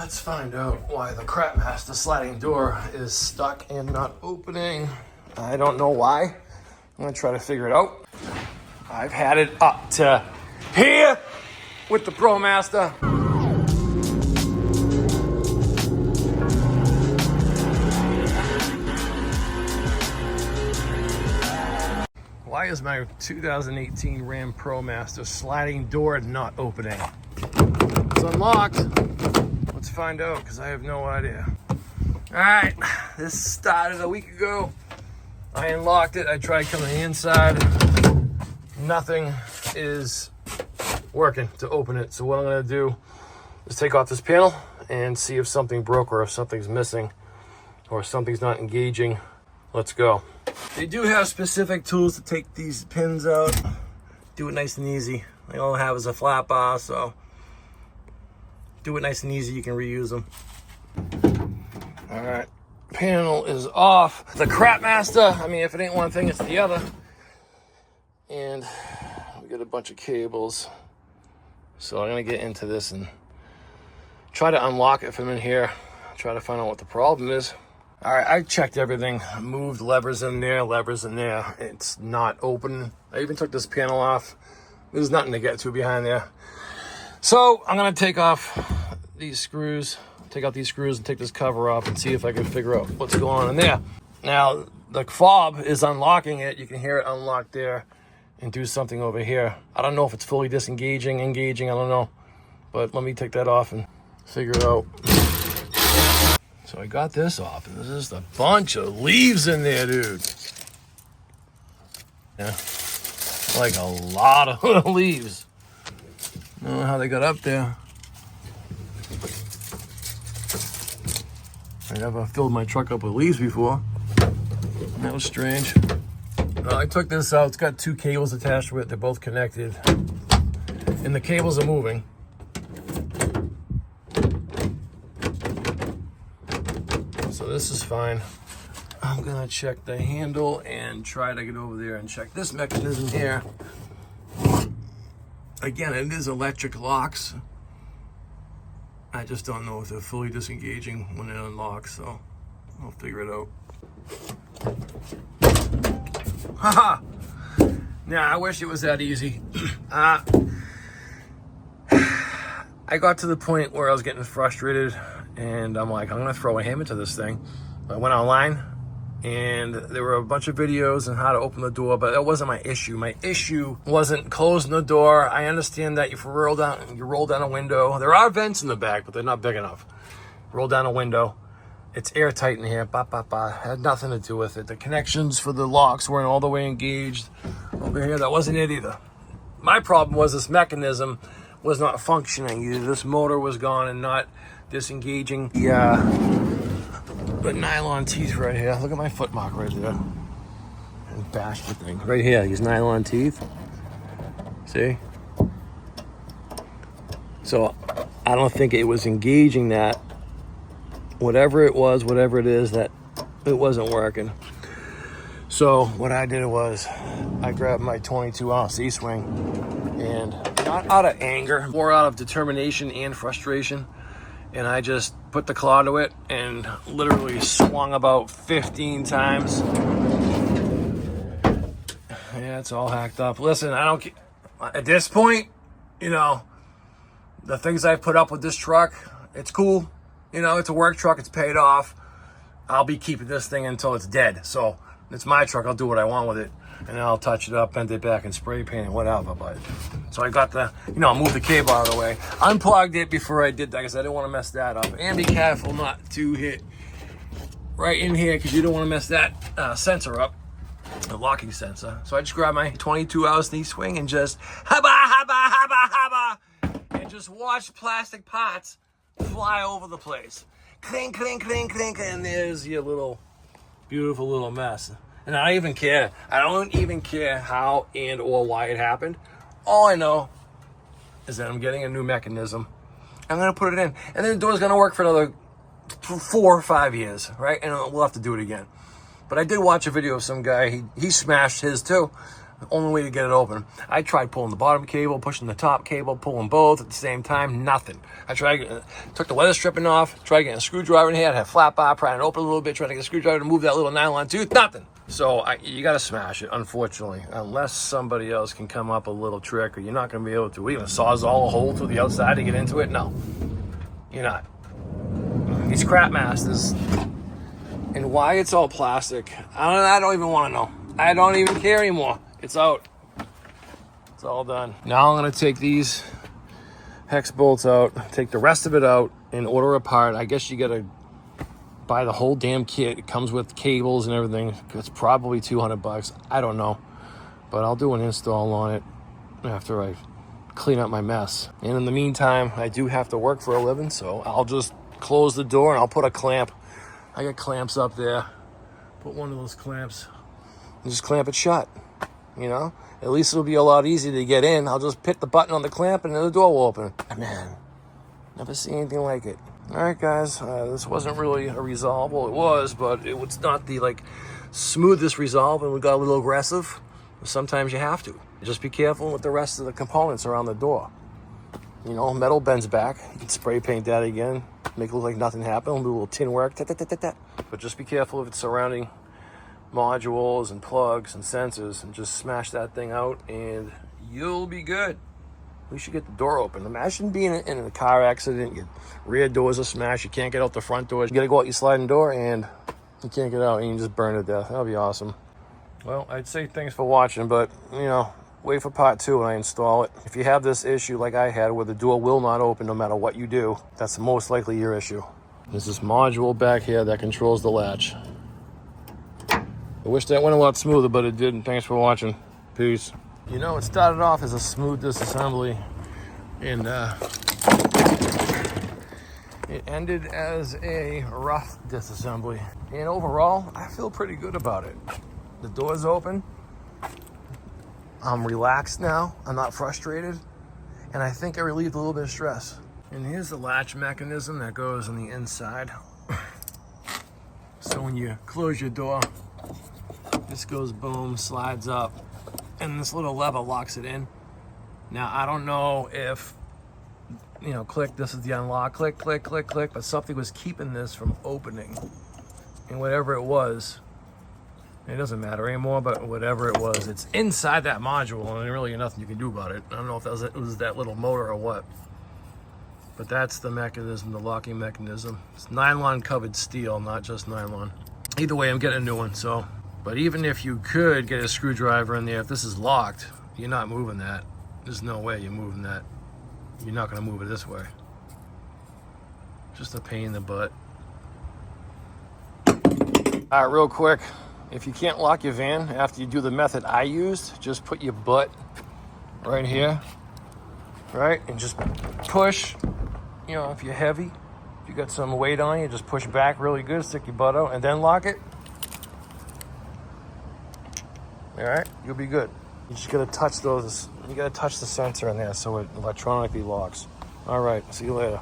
Let's find out why the Crap Master sliding door is stuck and not opening. I don't know why. I'm gonna try to figure it out. I've had it up to here with the ProMaster. Why is my 2018 RAM Promaster sliding door not opening? It's unlocked. Let's find out, because I have no idea. All right, this started a week ago. I unlocked it. I tried coming inside. Nothing is working to open it. So what I'm gonna do is take off this panel and see if something broke or if something's missing or if something's not engaging. Let's go. They do have specific tools to take these pins out. Do it nice and easy. They all have is a flat bar, so do it nice and easy. You can reuse them. All right, panel is off. The Crap Master, I mean, if it ain't one thing, it's the other. And we got a bunch of cables. So I'm gonna get into this and try to unlock it from in here. Try to find out what the problem is. All right, I checked everything. Moved levers in there, levers in there. It's not open. I even took this panel off. There's nothing to get to behind there. So I'm gonna take off these screws, take out these screws and take this cover off and see if I can figure out what's going on in there. Now, the fob is unlocking it. You can hear it unlock there and do something over here. I don't know if it's fully disengaging, engaging, I don't know. But let me take that off and figure it out. So I got this off, and there's just a bunch of leaves in there, dude. Yeah, like a lot of leaves. I don't know how they got up there. I never filled my truck up with leaves before. That was strange. I took this out. It's got two cables attached to it. They're both connected. And the cables are moving. So this is fine. I'm gonna check the handle and try to get over there and check this mechanism here. Again, it is electric locks. I just don't know if they're fully disengaging when it unlocks, so I'll figure it out. Haha! Nah, I wish it was that easy. I got to the point where I was getting frustrated, and I'm like, I'm gonna throw a hammer to this thing. I went online, and there were a bunch of videos on how to open the door, but that wasn't my issue. My issue wasn't closing the door. I understand that if you roll down a window, there are vents in the back, but they're not big enough. Roll down a window, it's airtight in here, had nothing to do with it. The connections for the locks weren't all the way engaged. Over here, that wasn't it either. My problem was this mechanism was not functioning. Either this motor was gone and not disengaging the nylon teeth right here. Look at my foot mark right there. And bashed the thing. Right here, these nylon teeth. See? So I don't think it was engaging that. Whatever it was, whatever it is, that it wasn't working. So what I did was I grabbed my 22-ounce E-swing and not out of anger, more out of determination and frustration. And I just put the claw to it and literally swung about 15 times. Yeah, it's all hacked up. Listen, I don't, at this point, you know, the things I put up with this truck, it's cool. You know, it's a work truck, it's paid off. I'll be keeping this thing until it's dead. So it's my truck, I'll do what I want with it. And then I'll touch it up, bend it back, and spray paint it, whatever. But so I got the, you know, moved the cable out of the way. Unplugged it before I did that because I didn't want to mess that up. And be careful not to hit right in here because you don't want to mess that sensor up, the locking sensor. So I just grabbed my 22-ounce knee swing and just haba, haba, haba, haba, and just watch plastic pots fly over the place. Clink, clink, clink, clink, and there's your little, beautiful little mess. And I don't even care. I don't even care how and or why it happened. All I know is that I'm getting a new mechanism. I'm gonna put it in, and then the door's gonna work for another 4 or 5 years, right? And we'll have to do it again. But I did watch a video of some guy. He smashed his too. The only way to get it open. I tried pulling the bottom cable, pushing the top cable, pulling both at the same time, nothing. I tried, took the weather stripping off, tried getting a screwdriver in here, I had a flat bar, prying it open a little bit, trying to get a screwdriver to move that little nylon tooth, nothing. So you got to smash it, unfortunately, unless somebody else can come up a little trick, or you're not going to be able to. Even sawzall a hole through the outside to get into it. No, you're not. These crap masters, and why it's all plastic, I don't even want to know. I don't even care anymore. It's out. It's all done. Now I'm going to take these hex bolts out, take the rest of it out, and order a part. I guess you got to buy the whole damn kit. It comes with cables and everything. It's probably $200. I don't know. But I'll do an install on it after I clean up my mess. And in the meantime, I do have to work for a living, so I'll just close the door and I'll put a clamp. I got clamps up there. Put one of those clamps and just clamp it shut. You know? At least it'll be a lot easier to get in. I'll just hit the button on the clamp and then the door will open. Man, never seen anything like it. All right, guys, this wasn't really a resolve. Well, it was, but it was not the smoothest resolve, and we got a little aggressive. Sometimes you have to. Just be careful with the rest of the components around the door. You know, metal bends back. You can spray paint that again, make it look like nothing happened, do a little tin work, but just be careful of its surrounding modules and plugs and sensors, and just smash that thing out and you'll be good. We should get the door open. Imagine being in a car accident, your rear doors are smashed, you can't get out the front doors, you gotta go out your sliding door and you can't get out and you just burn to death. That'll be awesome. Well, I'd say thanks for watching, but you know, wait for part 2 when I install it. If you have this issue like I had where the door will not open no matter what you do, that's most likely your issue. There's this module back here that controls the latch. I wish that went a lot smoother, but it didn't. Thanks for watching. Peace. You know, it started off as a smooth disassembly, and it ended as a rough disassembly. And overall, I feel pretty good about it. The door's open. I'm relaxed now. I'm not frustrated. And I think I relieved a little bit of stress. And here's the latch mechanism that goes on the inside. So when you close your door, this goes boom, slides up, and this little lever locks it in. Now, I don't know if, you know, click, this is the unlock, click, click, click, click, but something was keeping this from opening. And whatever it was, it doesn't matter anymore, but whatever it was, it's inside that module, and there's really nothing you can do about it. I don't know if it was that little motor or what. But that's the mechanism, the locking mechanism. It's nylon covered steel, not just nylon. Either way, I'm getting a new one, so. But even if you could get a screwdriver in there, if this is locked, you're not moving that. There's no way you're moving that. You're not gonna move it this way. Just a pain in the butt. All right, real quick. If you can't lock your van after you do the method I used, just put your butt right here, right? And just push, you know, if you're heavy, if you got some weight on you, just push back really good, stick your butt out, and then lock it. All right, you'll be good. You just gotta touch those, you gotta touch the sensor in there so it electronically locks. All right, see you later.